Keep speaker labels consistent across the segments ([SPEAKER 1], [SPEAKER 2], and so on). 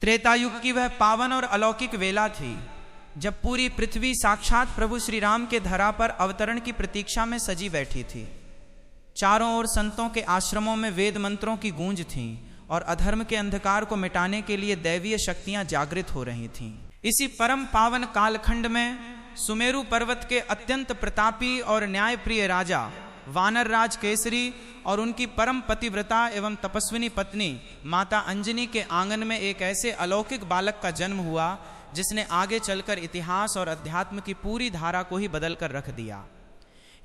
[SPEAKER 1] त्रेतायुग की वह पावन और अलौकिक वेला थी जब पूरी पृथ्वी साक्षात प्रभु श्री राम के धरा पर अवतरण की प्रतीक्षा में सजी बैठी थी। चारों ओर संतों के आश्रमों में वेद मंत्रों की गूंज थी और अधर्म के अंधकार को मिटाने के लिए दैवीय शक्तियां जागृत हो रही थीं। इसी परम पावन कालखंड में सुमेरु पर्वत के अत्यंत प्रतापी और न्यायप्रिय राजा वानर राज केसरी और उनकी परम पतिव्रता एवं तपस्विनी पत्नी माता अंजनी के आंगन में एक ऐसे अलौकिक बालक का जन्म हुआ जिसने आगे चलकर इतिहास और अध्यात्म की पूरी धारा को ही बदल कर रख दिया।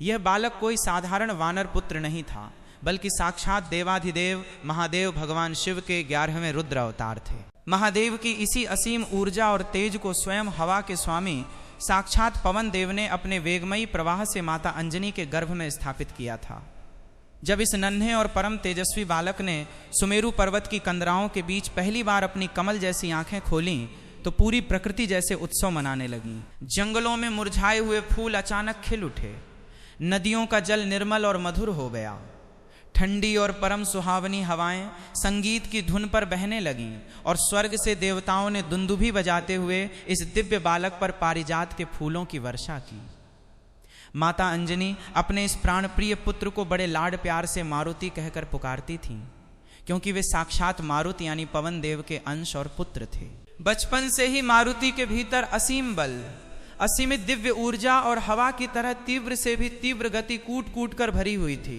[SPEAKER 1] यह बालक कोई साधारण वानर पुत्र नहीं था, बल्कि साक्षात देवाधिदेव महादेव भगवान शिव के 11वें रुद्र अवतार थे। महादेव की इसी असीम ऊर्जा और तेज को स्वयं हवा के स्वामी साक्षात पवन देव ने अपने वेगमयी प्रवाह से माता अंजनी के गर्भ में स्थापित किया था। जब इस नन्हे और परम तेजस्वी बालक ने सुमेरु पर्वत की कंदराओं के बीच पहली बार अपनी कमल जैसी आंखें खोलीं तो पूरी प्रकृति जैसे उत्सव मनाने लगी। जंगलों में मुरझाए हुए फूल अचानक खिल उठे, नदियों का जल निर्मल और मधुर हो गया, ठंडी और परम सुहावनी हवाएं संगीत की धुन पर बहने लगीं और स्वर्ग से देवताओं ने दुंदुभी बजाते हुए इस दिव्य बालक पर पारिजात के फूलों की वर्षा की। माता अंजनी अपने इस प्राणप्रिय पुत्र को बड़े लाड प्यार से मारुति कहकर पुकारती थीं, क्योंकि वे साक्षात मारुति यानी पवन देव के अंश और पुत्र थे। बचपन से ही मारुति के भीतर असीम बल, असीमित दिव्य ऊर्जा और हवा की तरह तीव्र से भी तीव्र गति कूट कूट कर भरी हुई थी।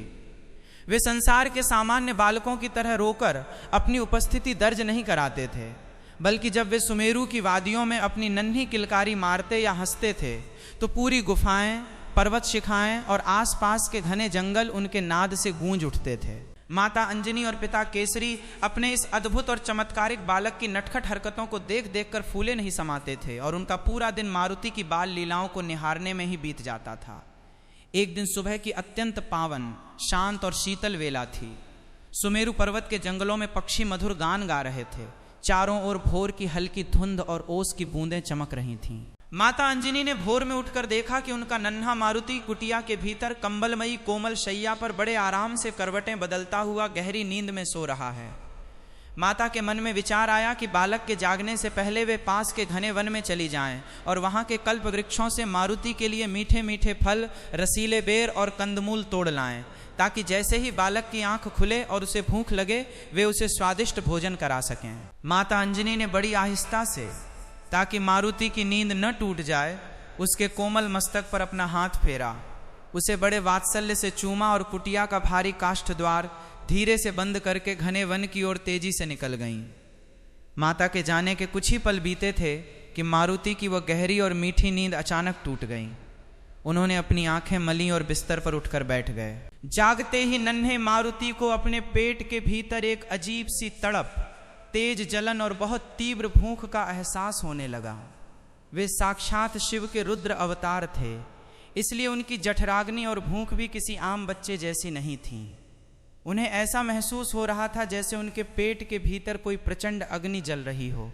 [SPEAKER 1] वे संसार के सामान्य बालकों की तरह रोकर अपनी उपस्थिति दर्ज नहीं कराते थे, बल्कि जब वे सुमेरु की वादियों में अपनी नन्ही किलकारी मारते या हंसते थे तो पूरी गुफाएं, पर्वत शिखाएं और आसपास के घने जंगल उनके नाद से गूंज उठते थे। माता अंजनी और पिता केसरी अपने इस अद्भुत और चमत्कारिक बालक की नटखट हरकतों को देख देख कर फूले नहीं समाते थे और उनका पूरा दिन मारुति की बाल लीलाओं को निहारने में ही बीत जाता था। एक दिन सुबह की अत्यंत पावन, शांत और शीतल वेला थी। सुमेरु पर्वत के जंगलों में पक्षी मधुर गान गा रहे थे। चारों ओर भोर की हल्की धुंध और ओस की बूंदें चमक रही थीं। माता अंजनी ने भोर में उठकर देखा कि उनका नन्हा मारुति कुटिया के भीतर कंबलमयी कोमल शैया पर बड़े आराम से करवटें बदलता हुआ गहरी नींद में सो रहा है। माता के मन में विचार आया कि बालक के जागने से पहले वे पास के घने वन में चली जाएं और वहां के कल्प वृक्षों से मारुति के लिए मीठे मीठे फल, रसीले बेर और कंदमूल तोड़ लाएं, ताकि जैसे ही बालक की आंख खुले और उसे भूख लगे वे उसे स्वादिष्ट भोजन करा सकें। माता अंजनी ने बड़ी आहिस्ता से, ताकि मारुति की नींद न टूट जाए, उसके कोमल मस्तक पर अपना हाथ फेरा, उसे बड़े वात्सल्य से चूमा और कुटिया का भारी काष्ठ द्वार धीरे से बंद करके घने वन की ओर तेजी से निकल गईं। माता के जाने के कुछ ही पल बीते थे कि मारुति की वह गहरी और मीठी नींद अचानक टूट गई। उन्होंने अपनी आंखें मली और बिस्तर पर उठकर बैठ गए। जागते ही नन्हे मारुति को अपने पेट के भीतर एक अजीब सी तड़प, तेज जलन और बहुत तीव्र भूख का एहसास होने लगा। वे साक्षात शिव के रुद्र अवतार थे, इसलिए उनकी जठराग्नि और भूख भी किसी आम बच्चे जैसी नहीं थी। उन्हें ऐसा महसूस हो रहा था जैसे उनके पेट के भीतर कोई प्रचंड अग्नि जल रही हो,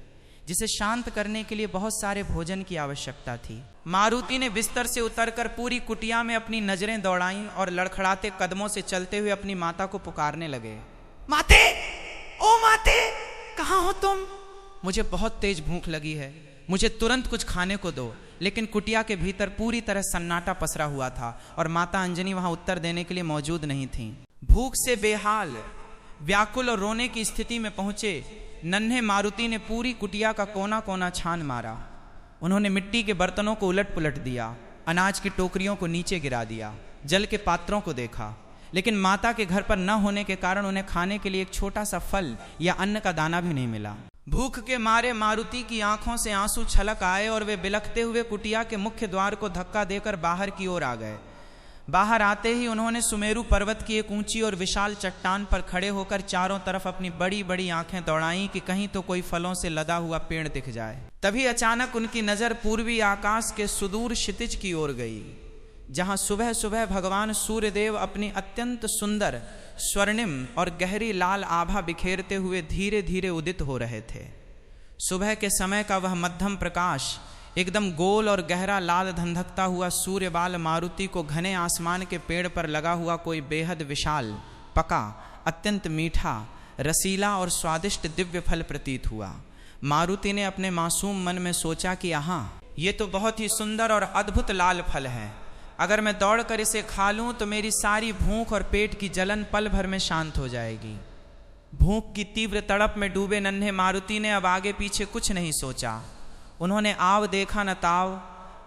[SPEAKER 1] जिसे शांत करने के लिए बहुत सारे भोजन की आवश्यकता थी। मारुति ने बिस्तर से उतरकर पूरी कुटिया में अपनी नजरें दौड़ाईं और लड़खड़ाते कदमों से चलते हुए अपनी माता को पुकारने लगे। माते, ओ माते, कहाँ हो तुम? मुझे बहुत तेज भूख लगी है, मुझे तुरंत कुछ खाने को दो। लेकिन कुटिया के भीतर पूरी तरह सन्नाटा पसरा हुआ था और माता अंजनी वहां उत्तर देने के लिए मौजूद नहीं थी। भूख से बेहाल, व्याकुल और रोने की स्थिति में पहुंचे नन्हे मारुति ने पूरी कुटिया का कोना कोना छान मारा। उन्होंने मिट्टी के बर्तनों को उलट पुलट दिया, अनाज की टोकरियों को नीचे गिरा दिया, जल के पात्रों को देखा, लेकिन माता के घर पर न होने के कारण उन्हें खाने के लिए एक छोटा सा फल या अन्न का दाना भी नहीं मिला। भूख के मारे मारुति की आंखों से आंसू छलक आए और वे बिलखते हुए कुटिया के मुख्य द्वार को धक्का देकर बाहर की ओर आ गए। बाहर आते ही उन्होंने सुमेरु पर्वत की एक ऊंची और विशाल चट्टान पर खड़े होकर चारों तरफ अपनी बड़ी बड़ी आंखें दौड़ाईं कि कहीं तो कोई फलों से लदा हुआ पेड़ दिख जाए। तभी अचानक उनकी नजर पूर्वी आकाश के सुदूर क्षितिज की ओर गई, जहां सुबह सुबह भगवान सूर्यदेव अपनी अत्यंत सुंदर, स्वर्णिम और गहरी लाल आभा बिखेरते हुए धीरे धीरे उदित हो रहे थे। सुबह के समय का वह मध्यम प्रकाश एकदम गोल और गहरा लाल धंधकता हुआ सूर्यबाल मारुति को घने आसमान के पेड़ पर लगा हुआ कोई बेहद विशाल, पका, अत्यंत मीठा, रसीला और स्वादिष्ट दिव्य फल प्रतीत हुआ। मारुति ने अपने मासूम मन में सोचा कि हाँ, ये तो बहुत ही सुंदर और अद्भुत लाल फल है। अगर मैं दौड़कर इसे खा लूं तो मेरी सारी भूख और पेट की जलन पल भर में शांत हो जाएगी। भूख की तीव्र तड़प में डूबे नन्हे मारुति ने अब आगे पीछे कुछ नहीं सोचा। उन्होंने आव देखा न ताव,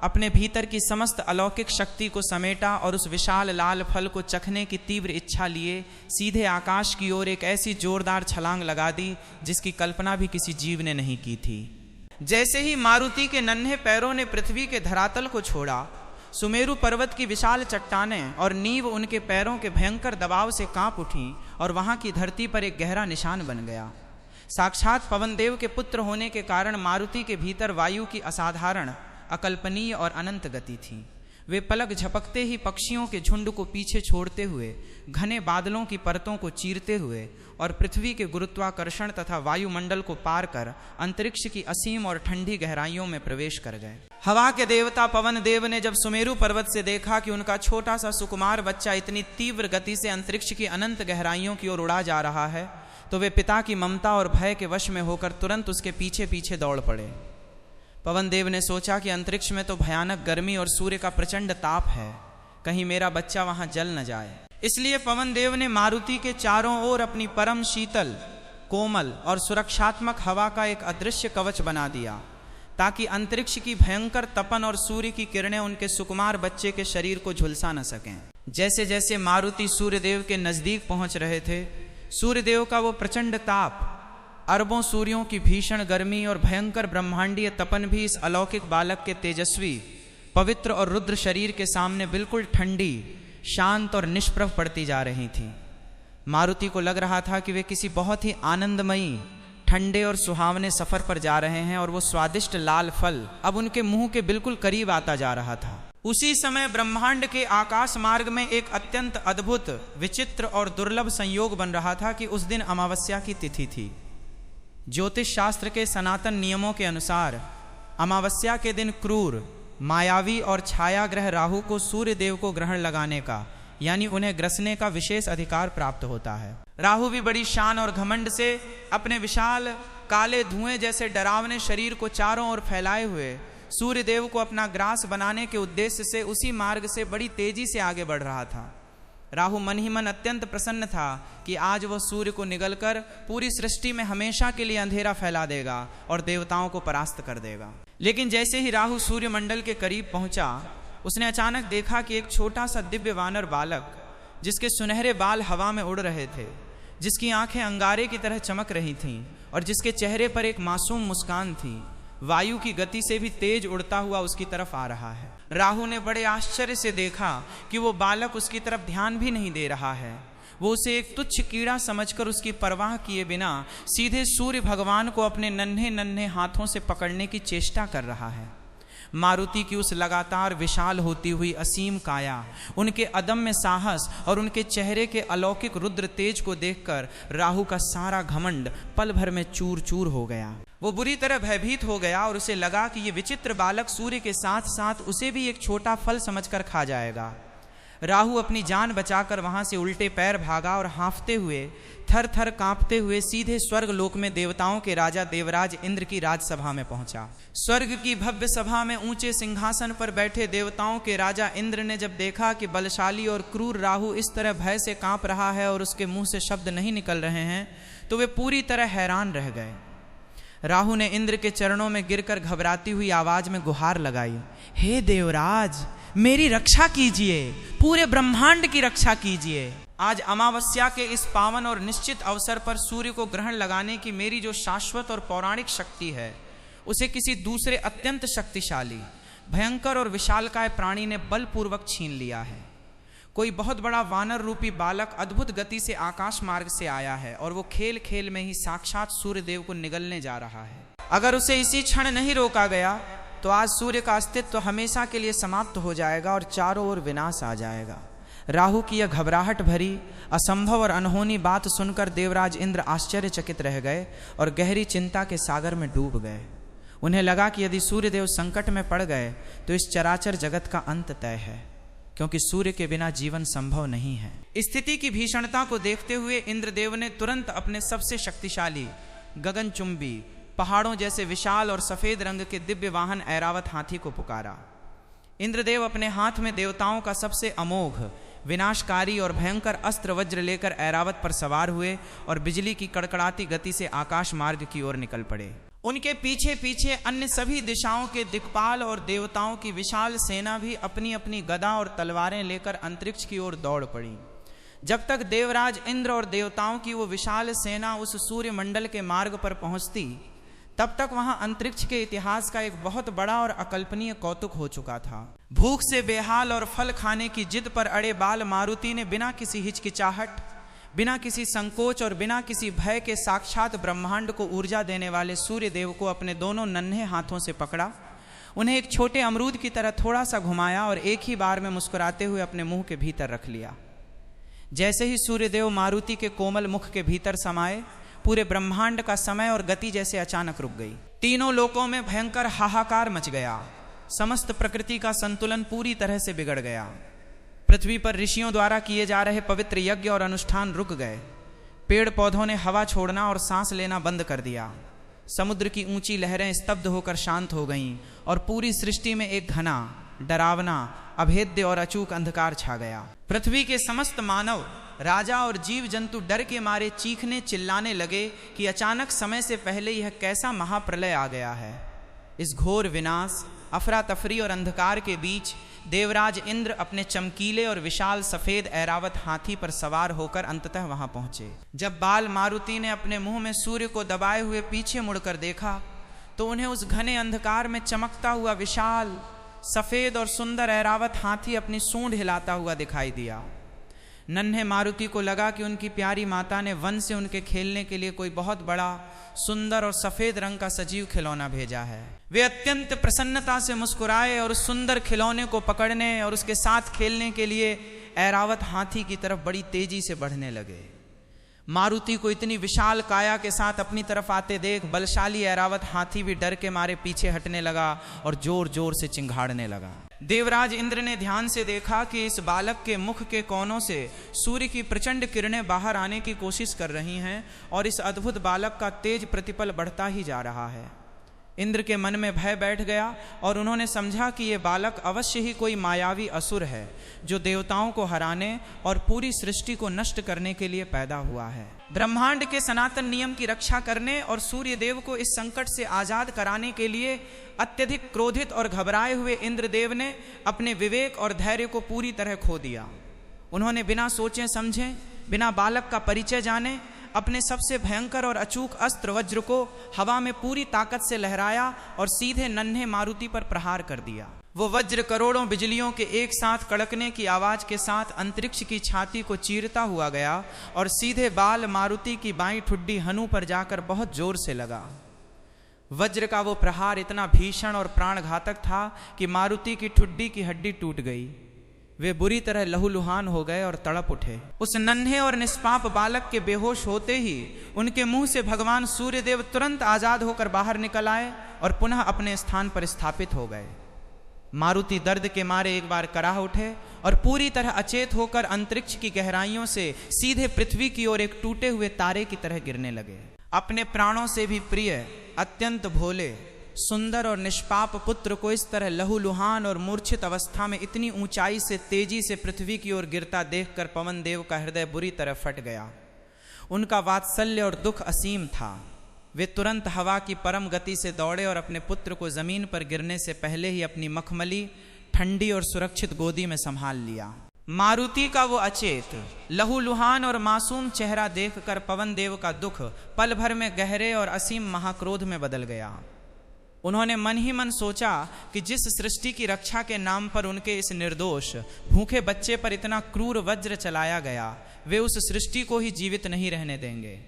[SPEAKER 1] अपने भीतर की समस्त अलौकिक शक्ति को समेटा और उस विशाल लाल फल को चखने की तीव्र इच्छा लिए सीधे आकाश की ओर एक ऐसी जोरदार छलांग लगा दी जिसकी कल्पना भी किसी जीव ने नहीं की थी। जैसे ही मारुति के नन्हे पैरों ने पृथ्वी के धरातल को छोड़ा, सुमेरु पर्वत की विशाल चट्टानें और नींव उनके पैरों के भयंकर दबाव से कांप उठीं और वहां की धरती पर एक गहरा निशान बन गया। साक्षात पवनदेव के पुत्र होने के कारण मारुति के भीतर वायु की असाधारण, अकल्पनीय और अनंत गति थी। वे पलक झपकते ही पक्षियों के झुंड को पीछे छोड़ते हुए, घने बादलों की परतों को चीरते हुए और पृथ्वी के गुरुत्वाकर्षण तथा वायुमंडल को पार कर अंतरिक्ष की असीम और ठंडी गहराइयों में प्रवेश कर गए। हवा के देवता पवन देव ने जब सुमेरु पर्वत से देखा कि उनका छोटा सा सुकुमार बच्चा इतनी तीव्र गति से अंतरिक्ष की अनंत गहराइयों की ओर उड़ा जा रहा है, तो वे पिता की ममता और भय के वश में होकर तुरंत उसके पीछे पीछे दौड़ पड़े। पवन देव ने सोचा कि अंतरिक्ष में तो भयानक गर्मी और सूर्य का प्रचंड ताप है, कहीं मेरा बच्चा वहां जल न जाए। इसलिए पवन देव ने मारुति के चारों ओर अपनी परम शीतल, कोमल और सुरक्षात्मक हवा का एक अदृश्य कवच बना दिया, ताकि अंतरिक्ष की भयंकर तपन और सूर्य की किरणें उनके सुकुमार बच्चे के शरीर को झुलसा न सकें। जैसे जैसे मारुति सूर्यदेव के नजदीक पहुंच रहे थे, सूर्यदेव का वो प्रचंड ताप, अरबों सूर्यों की भीषण गर्मी और भयंकर ब्रह्मांडीय तपन भी इस अलौकिक बालक के तेजस्वी, पवित्र और रुद्र शरीर के सामने बिल्कुल ठंडी, शांत और निष्प्रभ पड़ती जा रही थी। मारुति को लग रहा था कि वे किसी बहुत ही आनंदमयी, ठंडे और सुहावने सफर पर जा रहे हैं और वो स्वादिष्ट लाल फल अब उनके मुंह के बिल्कुल करीब आता जा रहा था। उसी समय ब्रह्मांड के आकाश मार्ग में एक अत्यंत अद्भुत, विचित्र और दुर्लभ संयोग बन रहा था कि उस दिन अमावस्या की तिथि थी। ज्योतिष शास्त्र के सनातन नियमों के अनुसार अमावस्या के दिन क्रूर, मायावी और छायाग्रह राहु को सूर्य देव को ग्रहण लगाने का, यानी उन्हें ग्रसने का विशेष अधिकार प्राप्त होता है। राहु भी बड़ी शान और घमंड से अपने विशाल काले धुएं जैसे डरावने शरीर को चारों ओर फैलाए हुए सूर्य देव को अपना ग्रास बनाने के उद्देश्य से उसी मार्ग से बड़ी तेजी से आगे बढ़ रहा था। राहु मन ही मन अत्यंत प्रसन्न था कि आज वह सूर्य को निगलकर पूरी सृष्टि में हमेशा के लिए अंधेरा फैला देगा और देवताओं को परास्त कर देगा। लेकिन जैसे ही राहु सूर्य मंडल के करीब पहुंचा, उसने अचानक देखा कि एक छोटा सा दिव्य वानर बालक, जिसके सुनहरे बाल हवा में उड़ रहे थे, जिसकी आंखें अंगारे की तरह चमक रही थीं और जिसके चेहरे पर एक मासूम मुस्कान थी, वायु की गति से भी तेज उड़ता हुआ उसकी तरफ आ रहा है। राहु ने बड़े आश्चर्य से देखा कि वो बालक उसकी तरफ ध्यान भी नहीं दे रहा है। वो उसे एक तुच्छ कीड़ा समझकर उसकी परवाह किए बिना सीधे सूर्य भगवान को अपने नन्हे नन्हे हाथों से पकड़ने की चेष्टा कर रहा है। मारुति की उस लगातार विशाल होती हुई असीम काया, उनके अदम्य साहस और उनके चेहरे के अलौकिक रुद्र तेज को देखकर राहु का सारा घमंड पल भर में चूर चूर हो गया। वो बुरी तरह भयभीत हो गया और उसे लगा कि ये विचित्र बालक सूर्य के साथ साथ उसे भी एक छोटा फल समझकर खा जाएगा। राहु अपनी जान बचाकर वहां से उल्टे पैर भागा और हाँफते हुए, थर थर कांपते हुए सीधे स्वर्ग लोक में देवताओं के राजा देवराज इंद्र की राजसभा में पहुंचा। स्वर्ग की भव्य सभा में ऊंचे सिंहासन पर बैठे देवताओं के राजा इंद्र ने जब देखा कि बलशाली और क्रूर राहु इस तरह भय से कांप रहा है और उसके मुंह से शब्द नहीं निकल रहे हैं, तो वे पूरी तरह हैरान रह गए। राहु ने इंद्र के चरणों में गिरकर घबराती हुई आवाज में गुहार लगाई, हे देवराज, मेरी रक्षा कीजिए, पूरे ब्रह्मांड की रक्षा कीजिए। आज अमावस्या के इस पावन और निश्चित अवसर पर सूर्य को ग्रहण लगाने की मेरी जो शाश्वत और पौराणिक शक्ति है, उसे किसी दूसरे अत्यंत शक्तिशाली, भयंकर और विशालकाय प्राणी ने बलपूर्वक छीन लिया है। कोई बहुत बड़ा वानर रूपी बालक अद्भुत गति से आकाश मार्ग से आया है और वो खेल खेल में ही साक्षात सूर्य देव को निगलने जा रहा है। अगर उसे इसी क्षण नहीं रोका गया तो आज सूर्य का अस्तित्व हमेशा के लिए समाप्त हो जाएगा और चारों ओर विनाश आ जाएगा। राहु की यह घबराहट भरी, असंभव और अनहोनी बात सुनकर देवराज इंद्र आश्चर्यचकित रह गए और गहरी चिंता के सागर में डूब गए। उन्हें लगा कि यदि सूर्यदेव संकट में पड़ गए तो इस चराचर जगत का अंत तय है, क्योंकि सूर्य के बिना जीवन संभव नहीं है। स्थिति की भीषणता को देखते हुए इंद्रदेव ने तुरंत अपने सबसे शक्तिशाली, गगनचुंबी, पहाड़ों जैसे विशाल और सफेद रंग के दिव्य वाहन ऐरावत हाथी को पुकारा। इंद्रदेव अपने हाथ में देवताओं का सबसे अमोघ, विनाशकारी और भयंकर अस्त्र वज्र लेकर ऐरावत पर सवार हुए और बिजली की कड़कड़ाती गति से आकाश मार्ग की ओर निकल पड़े। उनके पीछे पीछे अन्य सभी दिशाओं के दिक्पाल और देवताओं की विशाल सेना भी अपनी अपनी गदा और तलवारें लेकर अंतरिक्ष की ओर दौड़ पड़ी। जब तक देवराज इंद्र और देवताओं की वो विशाल सेना उस सूर्य मंडल के मार्ग पर पहुंचती, तब तक वहां अंतरिक्ष के इतिहास का एक बहुत बड़ा और अकल्पनीय कौतुक हो चुका था। भूख से बेहाल और फल खाने की जिद पर अड़े बाल मारुति ने बिना किसी हिचकिचाहट, बिना किसी संकोच और बिना किसी भय के साक्षात ब्रह्मांड को ऊर्जा देने वाले सूर्य देव को अपने दोनों नन्हे हाथों से पकड़ा, उन्हें एक छोटे अमरूद की तरह थोड़ा सा घुमाया और एक ही बार में मुस्कुराते हुए अपने मुंह के भीतर रख लिया। जैसे ही सूर्यदेव मारुति के कोमल मुख के भीतर समाये, पूरे ब्रह्मांड का समय और गति जैसे अचानक रुक गई। तीनों लोकों में भयंकर हाहाकार मच गया। समस्त प्रकृति का संतुलन पूरी तरह से बिगड़ गया। पृथ्वी पर ऋषियों द्वारा किए जा रहे पवित्र यज्ञ और अनुष्ठान रुक गए। पेड़ पौधों ने हवा छोड़ना और सांस लेना बंद कर दिया। समुद्र की ऊंची लहरें स्तब्ध होकर शांत हो गईं और पूरी सृष्टि में एक घना, डरावना, अभेद्य और अचूक अंधकार छा गया। पृथ्वी के समस्त मानव, राजा और जीव जंतु डर के मारे चीखने चिल्लाने लगे कि अचानक समय से पहले यह कैसा महाप्रलय आ गया है। इस घोर विनाश, अफरा तफरी और अंधकार के बीच देवराज इंद्र अपने चमकीले और विशाल सफेद ऐरावत हाथी पर सवार होकर अंततः वहां पहुंचे। जब बाल मारुति ने अपने मुंह में सूर्य को दबाए हुए पीछे मुड़कर देखा, तो उन्हें उस घने अंधकार में चमकता हुआ विशाल, सफेद और सुंदर ऐरावत हाथी अपनी सूंड हिलाता हुआ दिखाई दिया। नन्हे मारुति को लगा कि उनकी प्यारी माता ने वन से उनके खेलने के लिए कोई बहुत बड़ा, सुंदर और सफेद रंग का सजीव खिलौना भेजा है। वे अत्यंत प्रसन्नता से मुस्कुराए और उस सुंदर खिलौने को पकड़ने और उसके साथ खेलने के लिए ऐरावत हाथी की तरफ बड़ी तेजी से बढ़ने लगे। मारुति को इतनी विशाल काया के साथ अपनी तरफ आते देख बलशाली ऐरावत हाथी भी डर के मारे पीछे हटने लगा और जोर जोर से चिंघाड़ने लगा। देवराज इंद्र ने ध्यान से देखा कि इस बालक के मुख के कोनों से सूर्य की प्रचंड किरणें बाहर आने की कोशिश कर रही हैं और इस अद्भुत बालक का तेज प्रतिपल बढ़ता ही जा रहा है। इंद्र के मन में भय बैठ गया और उन्होंने समझा कि ये बालक अवश्य ही कोई मायावी असुर है जो देवताओं को हराने और पूरी सृष्टि को नष्ट करने के लिए पैदा हुआ है। ब्रह्मांड के सनातन नियम की रक्षा करने और सूर्य देव को इस संकट से आजाद कराने के लिए अत्यधिक क्रोधित और घबराए हुए इंद्रदेव ने अपने विवेक और धैर्य को पूरी तरह खो दिया। उन्होंने बिना सोचे समझे, बिना बालक का परिचय जाने अपने सबसे भयंकर और अचूक अस्त्र वज्र को हवा में पूरी ताकत से लहराया और सीधे नन्हे मारुति पर प्रहार कर दिया। वो वज्र करोड़ों बिजलियों के एक साथ कड़कने की आवाज के साथ अंतरिक्ष की छाती को चीरता हुआ गया और सीधे बाल मारुति की बाईं ठुड्डी हनु पर जाकर बहुत जोर से लगा। वज्र का वो प्रहार इतना भीषण और प्राणघातक था कि मारुति की ठुड्डी की हड्डी टूट गई। वे बुरी तरह लहूलुहान हो गए और तड़प उठे। उस नन्हे और निष्पाप बालक के बेहोश होते ही उनके मुंह से भगवान सूर्यदेव तुरंत आजाद होकर बाहर निकल आए और पुनः अपने स्थान पर स्थापित हो गए। मारुति दर्द के मारे एक बार कराह उठे और पूरी तरह अचेत होकर अंतरिक्ष की गहराइयों से सीधे पृथ्वी की ओर एक टूटे हुए तारे की तरह गिरने लगे। अपने प्राणों से भी प्रिय, अत्यंत भोले, सुंदर और निष्पाप पुत्र को इस तरह लहूलुहान और मूर्छित अवस्था में इतनी ऊंचाई से तेजी से पृथ्वी की ओर गिरता देखकर पवन देव का हृदय बुरी तरह फट गया। उनका वात्सल्य और दुख असीम था। वे तुरंत हवा की परम गति से दौड़े और अपने पुत्र को जमीन पर गिरने से पहले ही अपनी मखमली, ठंडी और सुरक्षित गोदी में संभाल लिया। मारुति का वो अचेत, लहूलुहान और मासूम चेहरा देखकर पवन देव का दुख पल भर में गहरे और असीम महाक्रोध में बदल गया। उन्होंने मन ही मन सोचा कि जिस सृष्टि की रक्षा के नाम पर उनके इस निर्दोष भूखे बच्चे पर इतना क्रूर वज्र चलाया गया, वे उस सृष्टि को ही जीवित नहीं रहने देंगे।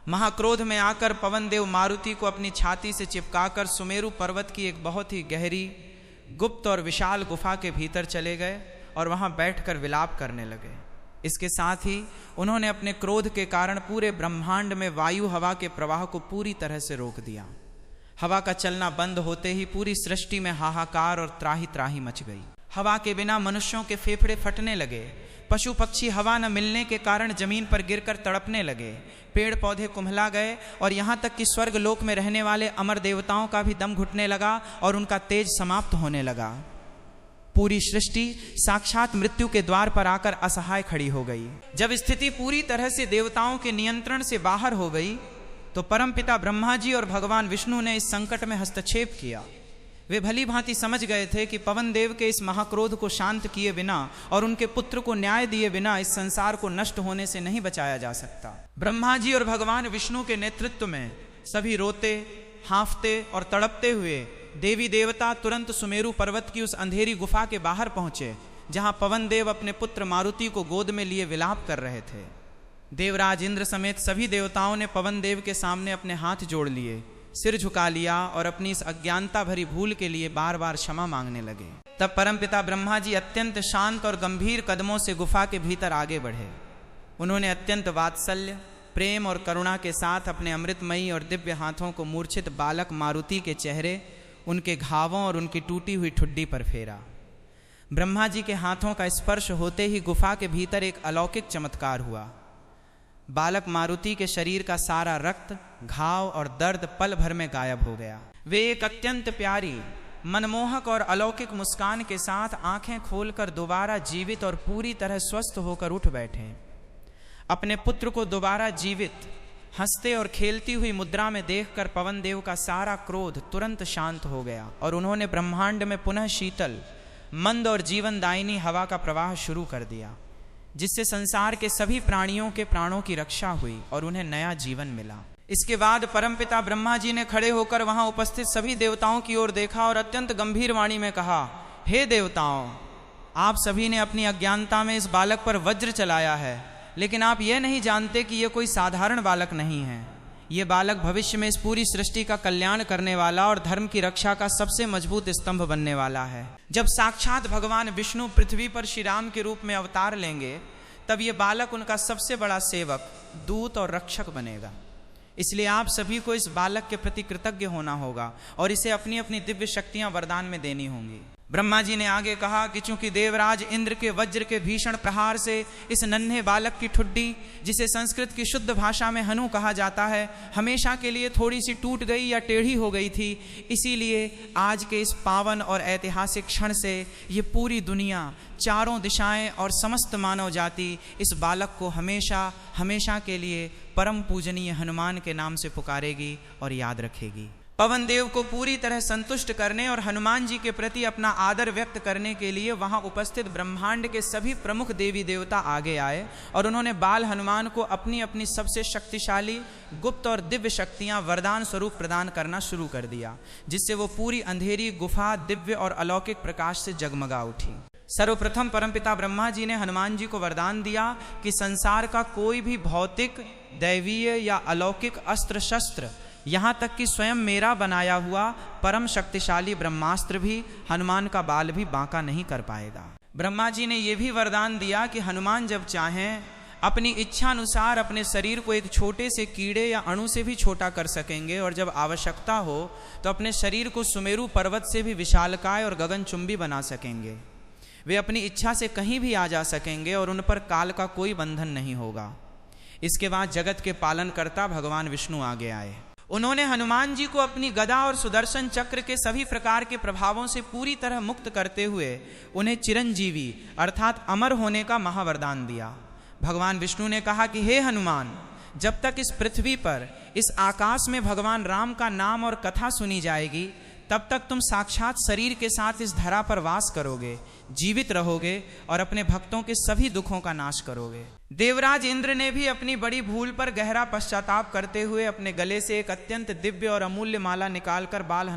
[SPEAKER 1] महाक्रोध में आकर पवन देव मारुति को अपनी छाती से चिपकाकर सुमेरु पर्वत की एक बहुत ही गहरी, गुप्त और विशाल गुफा के भीतर चले गए और वहां बैठकर विलाप करने लगे। इसके साथ ही उन्होंने अपने क्रोध के कारण पूरे ब्रह्मांड में वायु हवा के प्रवाह को पूरी तरह से रोक दिया। हवा का चलना बंद होते ही पूरी सृष्टि में हाहाकार और त्राही त्राही मच गई। हवा के बिना मनुष्यों के फेफड़े फटने लगे, पशु पक्षी हवा न मिलने के कारण जमीन पर गिरकर तड़पने लगे, पेड़ पौधे कुम्हला गए और यहाँ तक कि स्वर्ग लोक में रहने वाले अमर देवताओं का भी दम घुटने लगा और उनका तेज समाप्त होने लगा। पूरी सृष्टि साक्षात मृत्यु के द्वार पर आकर असहाय खड़ी हो गई। जब स्थिति पूरी तरह से देवताओं के नियंत्रण से बाहर हो गई तो परमपिता ब्रह्मा जी और भगवान विष्णु ने इस संकट में हस्तक्षेप किया। वे भली भांति समझ गए थे कि पवन देव के इस महाक्रोध को शांत किए बिना और उनके पुत्र को न्याय दिए बिना इस संसार को नष्ट होने से नहीं बचाया जा सकता। ब्रह्मा जी और भगवान विष्णु के नेतृत्व में सभी रोते, हांफते और तड़पते हुए देवी देवता तुरंत सुमेरु पर्वत की उस अंधेरी गुफा के बाहर पहुंचे, जहां पवन देव अपने पुत्र मारुति को गोद में लिए विलाप कर रहे थे। देवराज इंद्र समेत सभी देवताओं ने पवन देव के सामने अपने हाथ जोड़ लिए, सिर झुका लिया और अपनी इस अज्ञानता भरी भूल के लिए बार बार क्षमा मांगने लगे। तब परमपिता ब्रह्मा जी अत्यंत शांत और गंभीर कदमों से गुफा के भीतर आगे बढ़े। उन्होंने अत्यंत वात्सल्य, प्रेम और करुणा के साथ अपने अमृतमयी और दिव्य हाथों को मूर्छित बालक मारुति के चेहरे, उनके घावों और उनकी टूटी हुई ठुड्डी पर फेरा। ब्रह्मा जी के हाथों का स्पर्श होते ही गुफा के भीतर एक अलौकिक चमत्कार हुआ। बालक मारुति के शरीर का सारा रक्त, घाव और दर्द पल भर में गायब हो गया। वे एक अत्यंत प्यारी, मनमोहक और अलौकिक मुस्कान के साथ आंखें खोलकर दोबारा जीवित और पूरी तरह स्वस्थ होकर उठ बैठे। अपने पुत्र को दोबारा जीवित, हंसते और खेलती हुई मुद्रा में देखकर पवन देव का सारा क्रोध तुरंत शांत हो गया और उन्होंने ब्रह्मांड में पुनः शीतल, मंद और जीवनदायिनी हवा का प्रवाह शुरू कर दिया, जिससे संसार के सभी प्राणियों के प्राणों की रक्षा हुई और उन्हें नया जीवन मिला। इसके बाद परमपिता ब्रह्मा जी ने खड़े होकर वहां उपस्थित सभी देवताओं की ओर देखा और अत्यंत गंभीर वाणी में कहा, हे देवताओं, आप सभी ने अपनी अज्ञानता में इस बालक पर वज्र चलाया है, लेकिन आप यह नहीं जानते कि यह कोई साधारण बालक नहीं है। ये बालक भविष्य में इस पूरी सृष्टि का कल्याण करने वाला और धर्म की रक्षा का सबसे मजबूत स्तंभ बनने वाला है। जब साक्षात भगवान विष्णु पृथ्वी पर श्री राम के रूप में अवतार लेंगे, तब ये बालक उनका सबसे बड़ा सेवक, दूत और रक्षक बनेगा। इसलिए आप सभी को इस बालक के प्रति कृतज्ञ होना होगा और इसे अपनी अपनी दिव्य शक्तियां वरदान में देनी होंगी। ब्रह्मा जी ने आगे कहा कि चूंकि देवराज इंद्र के वज्र के भीषण प्रहार से इस नन्हे बालक की ठुड्डी, जिसे संस्कृत की शुद्ध भाषा में हनु कहा जाता है, हमेशा के लिए थोड़ी सी टूट गई या टेढ़ी हो गई थी, इसीलिए आज के इस पावन और ऐतिहासिक क्षण से ये पूरी दुनिया, चारों दिशाएं और समस्त मानव जाति इस बालक को हमेशा हमेशा के लिए परम पूजनीय हनुमान के नाम से पुकारेगी और याद रखेगी। पवन देव को पूरी तरह संतुष्ट करने और हनुमान जी के प्रति अपना आदर व्यक्त करने के लिए वहां उपस्थित ब्रह्मांड के सभी प्रमुख देवी देवता आगे आए और उन्होंने बाल हनुमान को अपनी अपनी सबसे शक्तिशाली, गुप्त और दिव्य शक्तियां वरदान स्वरूप प्रदान करना शुरू कर दिया, जिससे वो पूरी अंधेरी गुफा दिव्य और अलौकिक प्रकाश से जगमगा उठी। सर्वप्रथम परमपिता ब्रह्मा जी ने हनुमान जी को वरदान दिया कि संसार का कोई भी भौतिक, दैवीय या अलौकिक अस्त्र शस्त्र, यहाँ तक कि स्वयं मेरा बनाया हुआ परम शक्तिशाली ब्रह्मास्त्र भी हनुमान का बाल भी बांका नहीं कर पाएगा। ब्रह्मा जी ने यह भी वरदान दिया कि हनुमान जब चाहें अपनी इच्छा अनुसार अपने शरीर को एक छोटे से कीड़े या अणु से भी छोटा कर सकेंगे और जब आवश्यकता हो तो अपने शरीर को सुमेरु पर्वत से भी विशालकाय और गगनचुंबी बना सकेंगे। वे अपनी इच्छा से कहीं भी आ जा सकेंगे और उन पर काल का कोई बंधन नहीं होगा। इसके बाद जगत के पालनकर्ता भगवान विष्णु आगे आए। उन्होंने हनुमान जी को अपनी गदा और सुदर्शन चक्र के सभी प्रकार के प्रभावों से पूरी तरह मुक्त करते हुए उन्हें चिरंजीवी अर्थात अमर होने का महावरदान दिया। भगवान विष्णु ने कहा कि हे हनुमान, जब तक इस पृथ्वी पर, इस आकाश में भगवान राम का नाम और कथा सुनी जाएगी, तब तक तुम साक्षात शरीर के साथ इस धरा पर वास करोगे, जीवित रहोगे और अपने भक्तों के सभी दुखों का नाश करोगे। देवराज इंद्र ने भी अपनी बड़ी भूल पर गहरा पश्चाताप करते हुए अपने गले से एक अत्यंत दिव्य और अमूल्य माला निकालकर बाल